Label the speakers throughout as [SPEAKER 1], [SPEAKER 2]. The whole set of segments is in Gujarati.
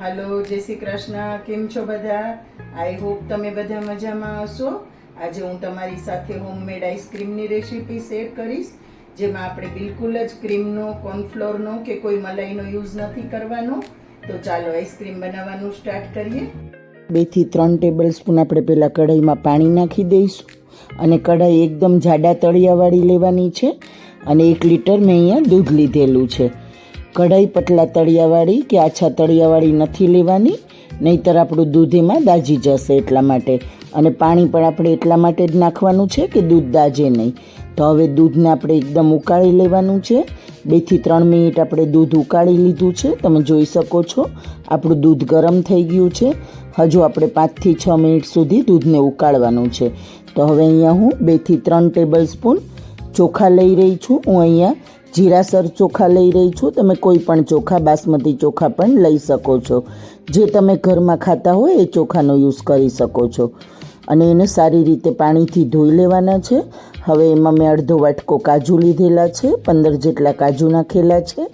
[SPEAKER 1] હાલો, જય શ્રી કૃષ્ણ. કેમ છો બધા? આઈ હોપ તમે બધા મજામાં હશો. આજે હું તમારી સાથે હોમમેડ આઈસ્ક્રીમની રેસીપી શેર કરીશ, જેમાં આપણે બિલકુલ જ ક્રીમનો, કોર્નફ્લોરનો કે કોઈ મલાઈનો યુઝ નથી કરવાનો. તો ચાલો આઈસ્ક્રીમ બનાવવાનું સ્ટાર્ટ કરીએ. 2 થી 3 ટેબલ સ્પૂન આપણે પહેલાં કઢાઈમાં પાણી નાખી દઈશું અને કઢાઈ એકદમ જાડા તળિયાવાળી લેવાની છે અને 1 લીટર મેં અહીંયા દૂધ લીધેલું છે. કઢાઈ પતલા તળિયાવાળી કે આછા તળિયાવાળી નથી લેવાની, નહીંતર આપણું દૂધ એમાં દાજી જશે એટલા માટે. અને પાણી પણ આપણે એટલા માટે જ નાખવાનું છે કે દૂધ દાજે નહીં. તો હવે દૂધને આપણે એકદમ ઉકાળી લેવાનું છે. 2 થી 3 મિનિટ આપણે દૂધ ઉકાળી લીધું છે. તમે જોઈ શકો છો આપણું દૂધ ગરમ થઈ ગયું છે. હજુ આપણે 5 થી 6 મિનિટ સુધી દૂધને ઉકાળવાનું છે. તો હવે અહીંયા હું 2 થી 3 ટેબલ સ્પૂન ચોખા લઈ રહી છું. હું અહીંયા જીરાસર ચોખા લઈ રહી છું. તમે કોઈ પણ ચોખા, બાસમતી ચોખા પણ લઈ શકો છો. જે તમે ઘરમાં ખાતા હોય એ ચોખાનો યુઝ કરી શકો છો. અને એને સારી રીતે પાણીથી ધોઈ લેવાના છે. હવે એમાં મેં અડધો વાટકો કાજુ લીધેલા છે, 15 જેટલા કાજુ નાખેલા છે,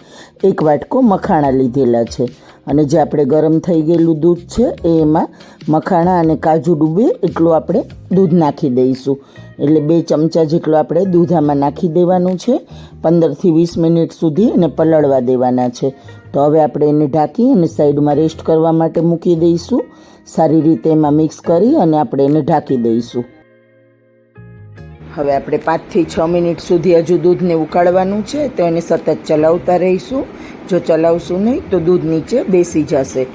[SPEAKER 1] 1 વાટકો મખાણા લીધેલા છે. અને જે આપણે ગરમ થઈ ગયેલું દૂધ છે એમાં મખાણા અને કાજુ ડૂબે એટલું આપણે દૂધ નાખી દઈશું. એટલે 2 ચમચા જેટલું આપણે દૂધ આમાં નાખી દેવાનું છે. 15 થી 20 મિનિટ સુધી એને પલળવા દેવાના છે. તો હવે આપણે એને ઢાંકી અને સાઈડમાં રેસ્ટ કરવા માટે મૂકી દઈશું. સારી રીતે એમાં મિક્સ કરી અને આપણે એને ઢાંકી દઈશું. હવે આપણે 5 થી 6 મિનિટ સુધી હજુ દૂધને ઉકાળવાનું છે, તો એને સતત ચલાવતા રહીશું. જો ચલાવશું નહીં તો દૂધ નીચે બેસી જશે.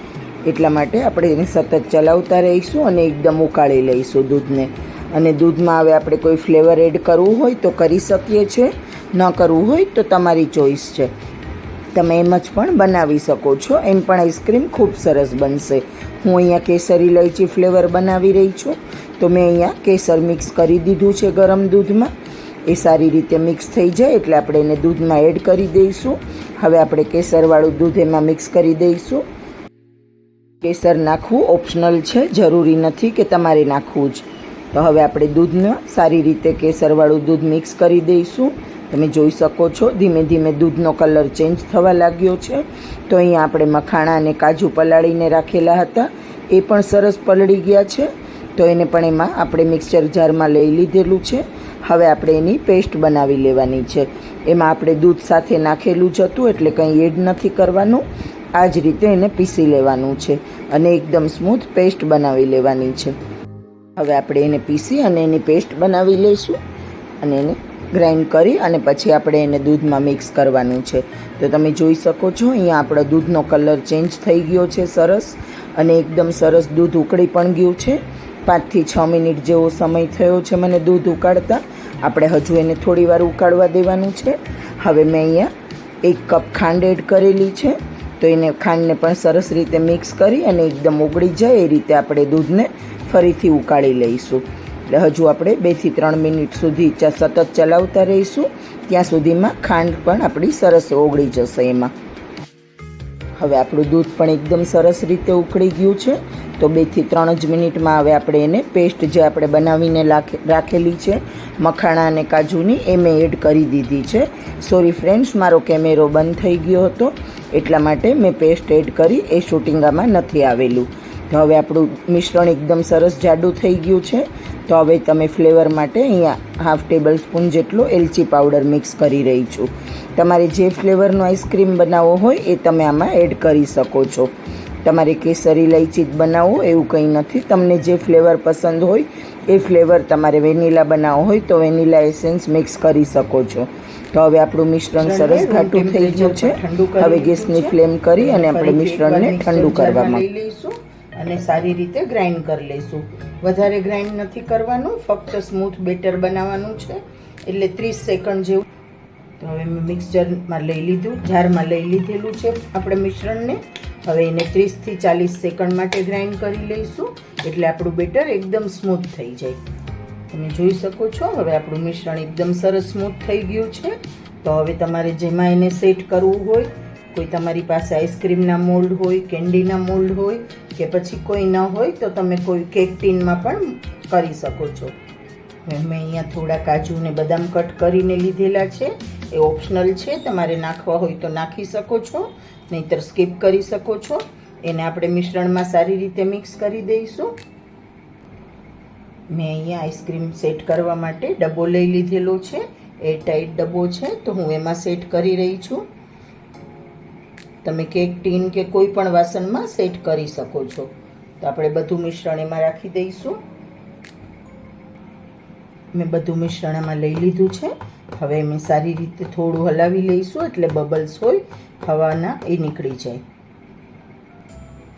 [SPEAKER 1] એટલા માટે આપણે એને સતત ચલાવતા રહીશું અને એકદમ ઉકાળી લઈશું દૂધને. અને દૂધમાં હવે આપણે કોઈ ફ્લેવર એડ કરવું હોય તો કરી શકીએ છીએ, ન કરવું હોય તો તમારી ચોઈસ છે. તમે એમ જ પણ બનાવી શકો છો. એમ પણ આઈસ્ક્રીમ ખૂબ સરસ બનશે. હું અહીંયા કેસર ઇલાયચી ફ્લેવર બનાવી રહી છું. તો મેં અહીંયા કેસર મિક્સ કરી દીધું છે ગરમ દૂધમાં. એ સારી રીતે મિક્સ થઈ જાય એટલે આપણે એને દૂધમાં એડ કરી દઈશું. હવે આપણે કેસરવાળું દૂધ એમાં મિક્સ કરી દઈશું. કેસર નાખવું ઓપ્શનલ છે, જરૂરી નથી કે તમારે નાખવું જ. તો હવે આપણે દૂધને સારી રીતે કેસરવાળું દૂધ મિક્સ કરી દઈશું. તમે જોઈ શકો છો ધીમે ધીમે દૂધનો કલર ચેન્જ થવા લાગ્યો છે. તો અહીંયા આપણે મખાણા અને કાજુ પલાળીને રાખેલા હતા, એ પણ સરસ પલળી ગયા છે. તો એને પણ એમાં આપણે મિક્સચર જારમાં લઈ લીધેલું છે. હવે આપણે એની પેસ્ટ બનાવી લેવાની છે. એમાં આપણે દૂધ સાથે નાખેલું જ હતું એટલે કંઈ એડ નથી કરવાનું. આ જ રીતે એને પીસી લેવાનું છે અને એકદમ સ્મૂથ પેસ્ટ બનાવી લેવાની છે. હવે આપણે એને પીસી અને એની પેસ્ટ બનાવી લઈશું અને એને ગ્રાઇન્ડ કરી અને પછી આપણે એને દૂધમાં મિક્સ કરવાનું છે. તો તમે જોઈ શકો છો અહીંયા આપણો દૂધનો કલર ચેન્જ થઈ ગયો છે સરસ, અને એકદમ સરસ દૂધ ઉકળી પણ ગયું છે. 5 થી 6 મિનિટ જેવો સમય થયો છે મને દૂધ ઉકાળતા. આપણે હજુ એને થોડી વાર ઉકાળવા દેવાનું છે. હવે મેં અહીંયા 1 કપ ખાંડ એડ કરેલી છે. તો એને ખાંડને પણ સરસ રીતે મિક્સ કરી અને એકદમ ઉકળી જાય એ રીતે આપણે દૂધને ફરીથી ઉકાળી લઈશું. એટલે હજુ આપણે 2 થી 3 મિનિટ સુધી સતત ચલાવતા રહીશું. ત્યાં સુધીમાં ખાંડ પણ આપણી સરસ ઓગળી જશે એમાં. હવે આપણું દૂધ પણ એકદમ સરસ રીતે ઉકળી ગયું છે. તો 2 થી 3 જ મિનિટમાં હવે આપણે એને પેસ્ટ જે આપણે બનાવીને રાખેલી છે મખાણા અને કાજુની, એ મેં એડ કરી દીધી છે. સોરી ફ્રેન્ડ્સ, મારો કેમેરો બંધ થઈ ગયો હતો એટલા માટે મેં પેસ્ટ એડ કરી, એ શૂટિંગમાં નથી આવેલું. તો હવે આપણું મિશ્રણ એકદમ સરસ જાડું થઈ ગયું છે. તો હવે તમે ફ્લેવર માટે અહીંયા 1/2 ટેબલ સ્પૂન જેટલો એલચી પાવડર મિક્સ કરી રહી છું. તમારે જે ફ્લેવરનો આઈસ્ક્રીમ બનાવવો હોય એ તમે આમાં એડ કરી શકો છો. તમારે કેસર ઇલાયચી જ બનાવવો એવું કંઈ નથી. તમને જે ફ્લેવર પસંદ હોય એ ફ્લેવર, તમારે વેનીલા બનાવવો હોય તો વેનીલા એસેન્સ મિક્સ કરી શકો છો. તો હવે આપણું મિશ્રણ સરસ ઘાટું થઈ ગયું છે. હવે ગેસની ફ્લેમ કરી અને આપણે મિશ્રણને ઠંડુ કરવા લઈશું અને સારી રીતે ગ્રાઇન્ડ કરી લઈશું. વધારે ગ્રાઇન્ડ નથી કરવાનું, ફક્ત સ્મૂથ બેટર બનાવવાનું છે. એટલે 30 સેકન્ડ જેવું. તો હવે મેં મિક્સચરમાં લઈ લીધું, જારમાં લઈ લીધેલું છે આપણે મિશ્રણને. હવે એને 30 થી 40 સેકન્ડ માટે ગ્રાઇન્ડ કરી લઈશું એટલે આપણું બેટર એકદમ સ્મૂથ થઈ જાય. તમે જોઈ શકો છો હવે આપણું મિશ્રણ એકદમ સરસ સ્મૂથ થઈ ગયું છે. તો હવે તમારે જેમાં એને સેટ કરવું હોય, કોઈ તમારી પાસે આઈસ્ક્રીમના મોલ્ડ હોય, કેન્ડીના મોલ્ડ હોય કે પછી કોઈ ન હોય તો તમે કોઈ કેક ટીનમાં પણ કરી શકો છો. મેં અહીંયા થોડા કાજુ ને બદામ કટ કરીને લીધેલા છે. એ ઓપ્શનલ છે, તમારે નાખવા હોય તો નાખી શકો છો, નહીંતર સ્કીપ કરી શકો છો. એને આપણે મિશ્રણમાં સારી રીતે મિક્સ કરી દઈશું. મેં અહીંયા આઈસ્ક્રીમ સેટ કરવા માટે ડબ્બો લઈ લીધેલો છે. એરટાઈટ ડબ્બો છે તો હું એમાં સેટ કરી રહી છું. તમે કેક ટીન કે કોઈ પણ વાસણમાં સેટ કરી શકો છો. તો આપણે બધું મિશ્રણ એમાં રાખી દઈશું. મેં બધું મિશ્રણ એમાં લઈ લીધું છે. હવે મેં સારી રીતે થોડું હલાવી લઈશું એટલે બબલ્સ હોય હવાના એ નીકળી જાય.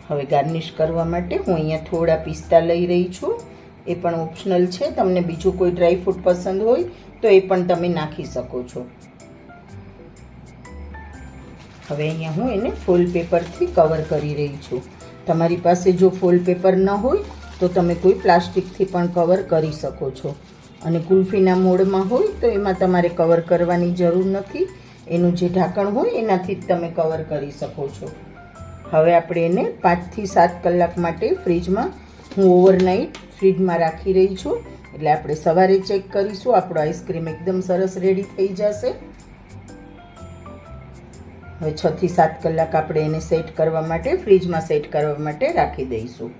[SPEAKER 1] હવે ગાર્નિશ કરવા માટે હું અહીંયા થોડા પિસ્તા લઈ રહી છું. એ પણ ઓપ્શનલ છે. તમને બીજું કોઈ ડ્રાયફ્રૂટ પસંદ હોય તો એ પણ તમે નાખી શકો છો. હવે અહીંયા હું એને ફોઇલ પેપરથી કવર કરી રહી છું. તમારી પાસે જો ફોઇલ પેપર ન હોય તો તમે કોઈ પ્લાસ્ટિકથી પણ કવર કરી શકો છો. અને કુલ્ફીના મોડમાં હોય તો એમાં તમારે કવર કરવાની જરૂર નથી. એનું જે ઢાંકણ હોય એનાથી જ તમે કવર કરી શકો છો. હવે આપણે એને 5 થી 7 કલાક માટે ફ્રીજમાં હું ઓવરનાઇટ ફ્રીજમાં રાખી રહી છું. એટલે આપણે સવારે ચેક કરીશું. આપણો આઈસ્ક્રીમ એકદમ સરસ રેડી થઈ જશે. હવે 6 થી 7 કલાક આપણે એને સેટ કરવા માટે ફ્રીજમાં સેટ કરવા માટે રાખી દઈશું.